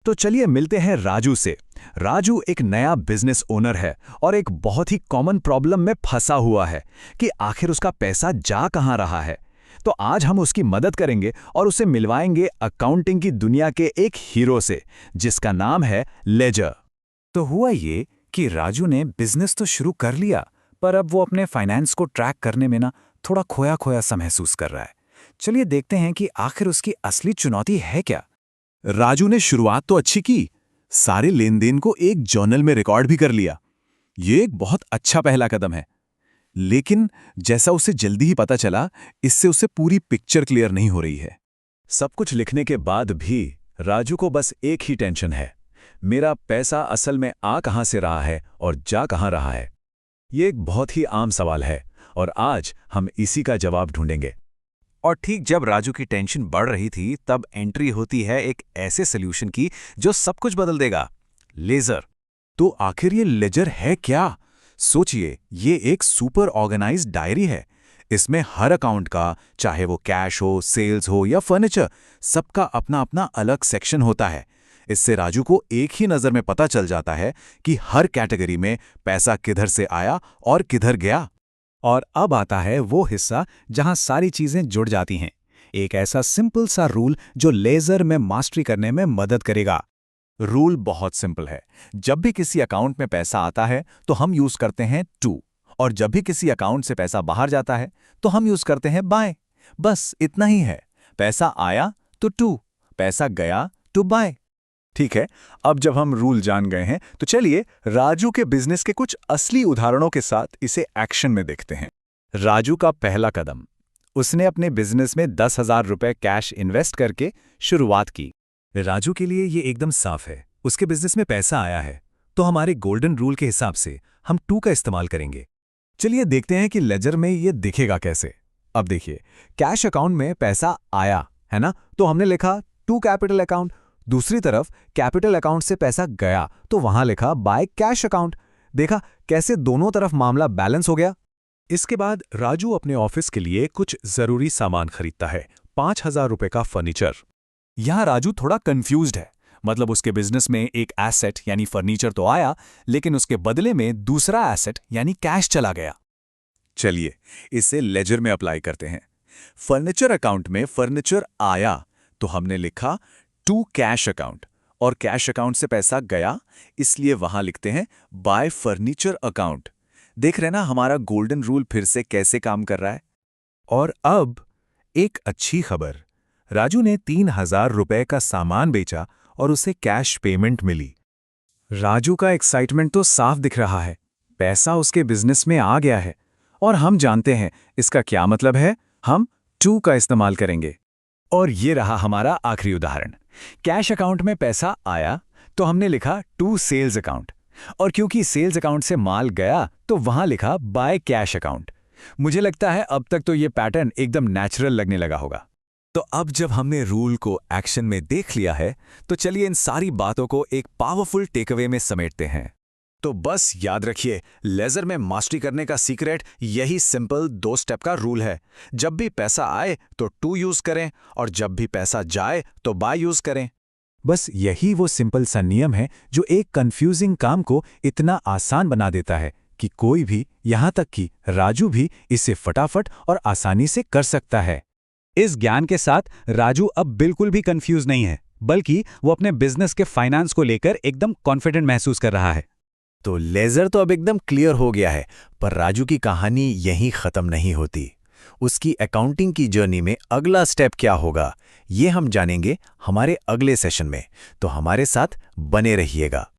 तो चलिए मिलते हैं राजू से। राजू एक नया बिजनेस ओनर है और एक बहुत ही कॉमन प्रॉब्लम में फंसा हुआ है कि आखिर उसका पैसा जा कहाँ रहा है। तो आज हम उसकी मदद करेंगे और उसे मिलवाएंगे अकाउंटिंग की दुनिया के एक हीरो से, जिसका नाम है लेजर। तो हुआ ये कि राजू ने बिजनेस तो शुरू कर लिया, पर अब वो अपने फाइनेंस को ट्रैक करने में थोड़ा खोया खोया सा महसूस कर रहा है। चलिए देखते हैं कि आखिर उसकी असली चुनौती है क्या। राजू ने शुरुआत तो अच्छी की, सारे लेन देन को एक जर्नल में रिकॉर्ड भी कर लिया। ये एक बहुत अच्छा पहला कदम है, लेकिन जैसा उसे जल्दी ही पता चला, इससे उसे पूरी पिक्चर क्लियर नहीं हो रही है। सब कुछ लिखने के बाद भी राजू को बस एक ही टेंशन है, मेरा पैसा असल में आ कहां से रहा है और जा कहां रहा है। ये एक बहुत ही आम सवाल है और आज हम इसी का जवाब ढूंढेंगे। और ठीक जब राजू की टेंशन बढ़ रही थी, तब एंट्री होती है एक ऐसे सॉल्यूशन की जो सब कुछ बदल देगा, लेजर। तो आखिर ये लेजर है क्या? सोचिए, ये एक सुपर ऑर्गेनाइज्ड डायरी है। इसमें हर अकाउंट का, चाहे वो कैश हो, सेल्स हो या फर्नीचर, सबका अपना अपना अलग सेक्शन होता है। इससे राजू को एक ही नज़र में पता चल जाता है कि हर कैटेगरी में पैसा किधर से आया और किधर गया। और अब आता है वो हिस्सा जहां सारी चीजें जुड़ जाती हैं। एक ऐसा सिंपल सा रूल जो लेजर में मास्टरी करने में मदद करेगा। रूल बहुत सिंपल है। जब भी किसी अकाउंट में पैसा आता है तो हम यूज करते हैं टू, और जब भी किसी अकाउंट से पैसा बाहर जाता है तो हम यूज करते हैं बाय। बस इतना ही है। पैसा आया तो टू, पैसा गया तो बाय। ठीक है, अब जब हम रूल जान गए हैं तो चलिए राजू के बिजनेस के कुछ असली उदाहरणों के साथ इसे एक्शन में देखते हैं। राजू का पहला कदम, उसने अपने बिजनेस में 10,000 रुपए कैश इन्वेस्ट करके शुरुआत की। राजू के लिए ये एकदम साफ है, उसके बिजनेस में पैसा आया है तो हमारे गोल्डन रूल के हिसाब से हम टू का इस्तेमाल करेंगे। चलिए देखते हैं कि लेजर में ये दिखेगा कैसे। अब देखिए, कैश अकाउंट में पैसा आया है ना, तो हमने लिखा टू कैपिटल अकाउंट। दूसरी तरफ कैपिटल अकाउंट से पैसा गया तो वहां लिखा बाय कैश अकाउंट। देखा कैसे दोनों तरफ मामला बैलेंस हो गया। इसके बाद राजू अपने ऑफिस के लिए कुछ जरूरी सामान खरीदता है, 5,000 रुपए का फर्नीचर। यहां राजू थोड़ा कंफ्यूज्ड है। मतलब उसके बिजनेस में एक एसेट यानी फर्नीचर तो आया, लेकिन उसके बदले में दूसरा एसेट यानी कैश चला गया। चलिए इसे लेजर में अप्लाई करते हैं। फर्नीचर अकाउंट में फर्नीचर आया तो हमने लिखा टू कैश अकाउंट, और कैश अकाउंट से पैसा गया, इसलिए वहां लिखते हैं बाय फर्नीचर अकाउंट। देख रहे ना हमारा गोल्डन रूल फिर से कैसे काम कर रहा है। और अब एक अच्छी खबर, राजू ने 3,000 रुपए का सामान बेचा और उसे कैश पेमेंट मिली। राजू का एक्साइटमेंट तो साफ दिख रहा है, पैसा उसके बिजनेस में आ गया है। और हम जानते हैं इसका क्या मतलब है, हम टू का इस्तेमाल करेंगे। और ये रहा हमारा आखिरी उदाहरण। कैश अकाउंट में पैसा आया तो हमने लिखा टू सेल्स अकाउंट, और क्योंकि सेल्स अकाउंट से माल गया तो वहां लिखा बाय कैश अकाउंट। मुझे लगता है अब तक तो ये पैटर्न एकदम नेचुरल लगने लगा होगा। तो अब जब हमने रूल को एक्शन में देख लिया है, तो चलिए इन सारी बातों को एक पावरफुल टेकअवे में समेटते हैं। तो बस याद रखिए, लेजर में मास्टरी करने का सीक्रेट यही सिंपल 2 स्टेप का रूल है। जब भी पैसा आए तो टू यूज करें, और जब भी पैसा जाए तो बाय यूज करें। बस यही वो सिंपल सा नियम है जो एक कंफ्यूजिंग काम को इतना आसान बना देता है कि कोई भी, यहां तक कि राजू भी, इसे फटाफट और आसानी से कर सकता है। इस ज्ञान के साथ राजू अब बिल्कुल भी कंफ्यूज नहीं है, बल्कि वो अपने बिजनेस के फाइनेंस को लेकर एकदम कॉन्फिडेंट महसूस कर रहा है। तो लेजर तो अब एकदम क्लियर हो गया है, पर राजू की कहानी यहीं खत्म नहीं होती। उसकी अकाउंटिंग की जर्नी में अगला स्टेप क्या होगा, ये हम जानेंगे हमारे अगले सेशन में। तो हमारे साथ बने रहिएगा।